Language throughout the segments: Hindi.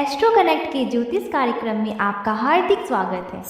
एस्ट्रो कनेक्ट के ज्योतिष कार्यक्रम में आपका हार्दिक स्वागत है।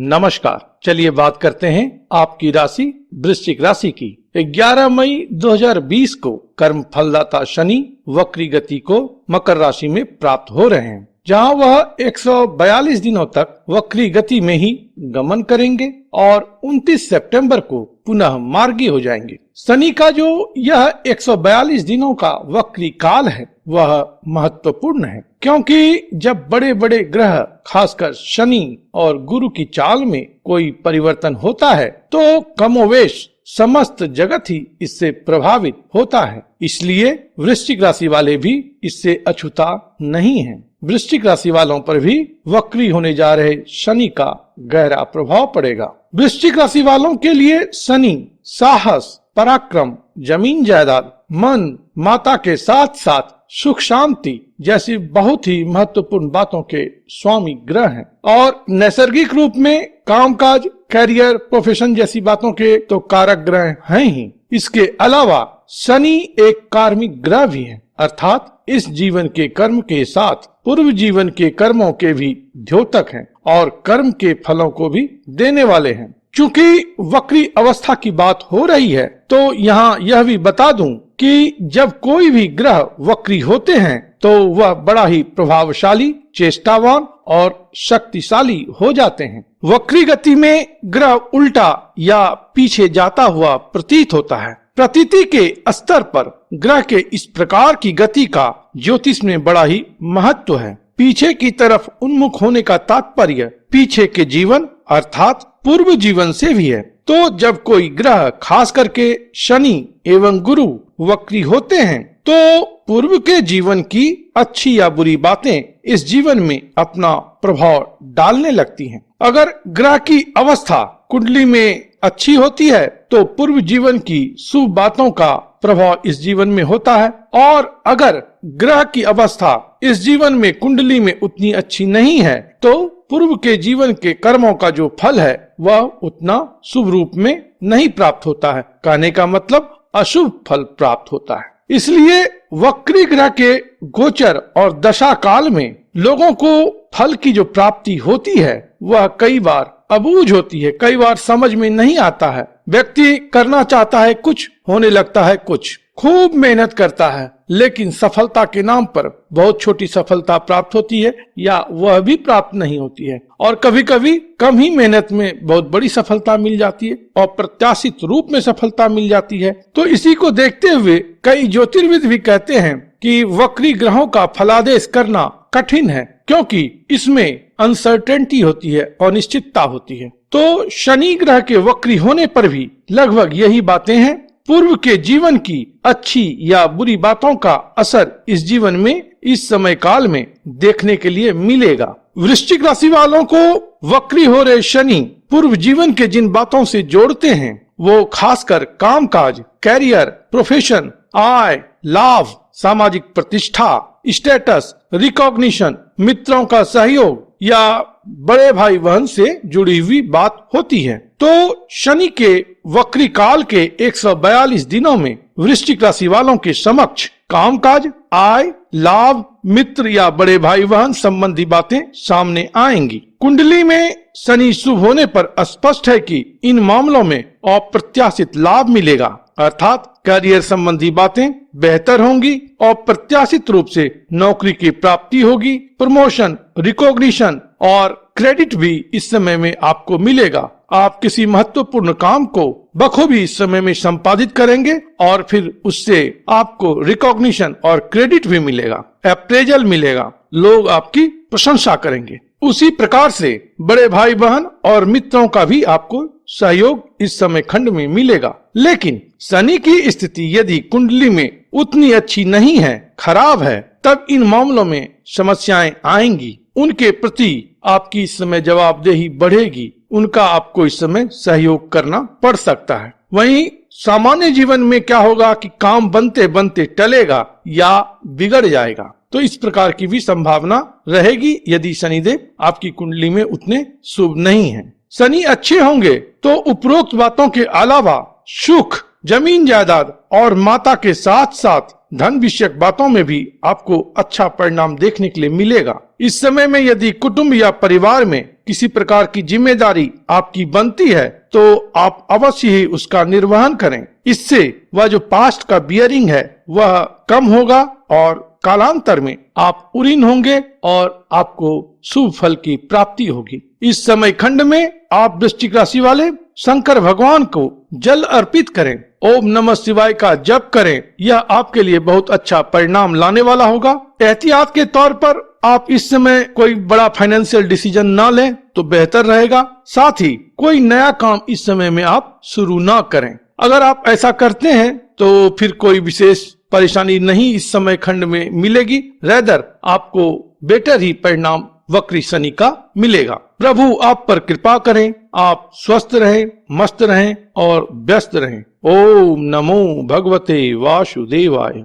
नमस्कार, चलिए बात करते हैं आपकी राशि वृश्चिक राशि की। 11 मई 2020 को कर्म फलदाता शनि वक्री गति को मकर राशि में प्राप्त हो रहे हैं, जहां वह 142 दिनों तक वक्री गति में ही गमन करेंगे और 29 सितंबर को पुनः मार्गी हो जाएंगे। शनि का जो यह 142 दिनों का वक्री काल है वह महत्वपूर्ण है, क्योंकि जब बड़े बड़े ग्रह खासकर शनि और गुरु की चाल में कोई परिवर्तन होता है तो कमोवेश समस्त जगत ही इससे प्रभावित होता है। इसलिए वृश्चिक राशि वाले भी इससे अछूता नहीं हैं। वृश्चिक राशि वालों पर भी वक्री होने जा रहे शनि का गहरा प्रभाव पड़ेगा। वृश्चिक राशि वालों के लिए शनि साहस, पराक्रम, जमीन जायदाद, मन, माता के साथ साथ सुख शांति जैसी बहुत ही महत्वपूर्ण बातों के स्वामी ग्रह हैं और नैसर्गिक रूप में कामकाज, करियर, प्रोफेशन जैसी बातों के तो कारक ग्रह हैं ही। इसके अलावा शनि एक कार्मिक ग्रह भी है, अर्थात इस जीवन के कर्म के साथ पूर्व जीवन के कर्मों के भी द्योतक हैं और कर्म के फलों को भी देने वाले हैं। चूंकि वक्री अवस्था की बात हो रही है तो यहाँ यह भी बता दूं कि जब कोई भी ग्रह वक्री होते हैं तो वह बड़ा ही प्रभावशाली, चेष्टावान और शक्तिशाली हो जाते हैं। वक्री गति में ग्रह उल्टा या पीछे जाता हुआ प्रतीत होता है। प्रतीति के स्तर पर ग्रह के इस प्रकार की गति का ज्योतिष में बड़ा ही महत्व है। पीछे की तरफ उन्मुख होने का तात्पर्य पीछे के जीवन अर्थात पूर्व जीवन से भी है। तो जब कोई ग्रह खास करके शनि एवं गुरु वक्री होते हैं तो पूर्व के जीवन की अच्छी या बुरी बातें इस जीवन में अपना प्रभाव डालने लगती हैं। अगर ग्रह की अवस्था कुंडली में अच्छी होती है तो पूर्व जीवन की शुभ बातों का प्रभाव इस जीवन में होता है, और अगर ग्रह की अवस्था इस जीवन में कुंडली में उतनी अच्छी नहीं है तो पूर्व के जीवन के कर्मों का जो फल है वह उतना शुभ रूप में नहीं प्राप्त होता है। कहने का मतलब अशुभ फल प्राप्त होता है। इसलिए वक्री ग्रह के गोचर और दशा काल में लोगों को फल की जो प्राप्ति होती है वह कई बार अबूझ होती है, कई बार समझ में नहीं आता है। व्यक्ति करना चाहता है कुछ, होने लगता है कुछ, खूब मेहनत करता है लेकिन सफलता के नाम पर बहुत छोटी सफलता प्राप्त होती है या वह भी प्राप्त नहीं होती है, और कभी कभी कम ही मेहनत में बहुत बड़ी सफलता मिल जाती है और प्रत्याशित रूप में सफलता मिल जाती है। तो इसी को देखते हुए कई ज्योतिर्विद भी कहते हैं कि वक्री ग्रहों का फलादेश करना कठिन है, क्योंकि इसमें अनसर्टेनिटी होती है, अनिश्चितता होती है। तो शनि ग्रह के वक्री होने पर भी लगभग यही बातें हैं। पूर्व के जीवन की अच्छी या बुरी बातों का असर इस जीवन में इस समय काल में देखने के लिए मिलेगा। वृश्चिक राशि वालों को वक्री हो रहे शनि पूर्व जीवन के जिन बातों से जोड़ते हैं वो खासकर कामकाज, कैरियर, प्रोफेशन, आय, लाभ, सामाजिक प्रतिष्ठा, स्टेटस, रिकॉग्निशन, मित्रों का सहयोग या बड़े भाई बहन से जुड़ी हुई बात होती है। तो शनि के वक्री काल के 142 दिनों में वृश्चिक राशि वालों के समक्ष कामकाज, आय, लाभ, मित्र या बड़े भाई बहन संबंधी बातें सामने आएंगी। कुंडली में शनि शुभ होने पर स्पष्ट है कि इन मामलों में अप्रत्याशित लाभ मिलेगा, अर्थात करियर संबंधी बातें बेहतर होंगी और प्रत्याशित रूप से नौकरी की प्राप्ति होगी। प्रमोशन, रिकॉग्निशन और क्रेडिट भी इस समय में आपको मिलेगा। आप किसी महत्वपूर्ण काम को बखूबी इस समय में संपादित करेंगे और फिर उससे आपको रिकॉग्निशन और क्रेडिट भी मिलेगा, अप्रेजल मिलेगा, लोग आपकी प्रशंसा करेंगे। उसी प्रकार से बड़े भाई बहन और मित्रों का भी आपको सहयोग इस समय खंड में मिलेगा। लेकिन शनि की स्थिति यदि कुंडली में उतनी अच्छी नहीं है, खराब है, तब इन मामलों में समस्याएं आएंगी। उनके प्रति आपकी इस समय जवाबदेही बढ़ेगी, उनका आपको इस समय सहयोग करना पड़ सकता है। वहीं सामान्य जीवन में क्या होगा कि काम बनते बनते टलेगा या बिगड़ जाएगा, तो इस प्रकार की भी संभावना रहेगी यदि शनिदेव आपकी कुंडली में उतने शुभ नहीं हैं। शनि अच्छे होंगे तो उपरोक्त बातों के अलावा सुख, जमीन जायदाद और माता के साथ साथ धन विषयक बातों में भी आपको अच्छा परिणाम देखने के लिए मिलेगा। इस समय में यदि कुटुंब या परिवार में किसी प्रकार की जिम्मेदारी आपकी बनती है तो आप अवश्य ही उसका निर्वहन करें। इससे वह जो पास्ट का बियरिंग है वह कम होगा और कालांतर में आप उरीन होंगे और आपको शुभ फल की प्राप्ति होगी। इस समय खंड में आप वृश्चिक राशि वाले शंकर भगवान को जल अर्पित करें, ओम नमः शिवाय का जप करें। यह आपके लिए बहुत अच्छा परिणाम लाने वाला होगा। एहतियात के तौर पर आप इस समय कोई बड़ा फाइनेंशियल डिसीजन ना लें तो बेहतर रहेगा। साथ ही कोई नया काम इस समय में आप शुरू ना करें। अगर आप ऐसा करते हैं तो फिर कोई विशेष परेशानी नहीं इस समय खंड में मिलेगी। रेदर आपको बेटर ही परिणाम वक्री शनि का मिलेगा। प्रभु आप पर कृपा करें, आप स्वस्थ रहें, मस्त रहें और व्यस्त रहें। ओम नमो भगवते वासुदेवाय।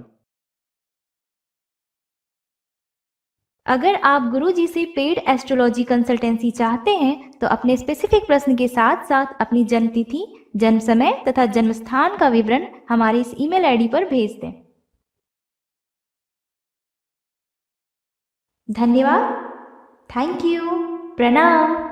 अगर आप गुरुजी से पेड एस्ट्रोलॉजी कंसल्टेंसी चाहते हैं तो अपने स्पेसिफिक प्रश्न के साथ साथ अपनी जन्म तिथि, जन्म समय तथा जन्म स्थान का विवरण हमारे इस ईमेल आईडी पर भेज दें। धन्यवाद। Thank you. प्रणाम।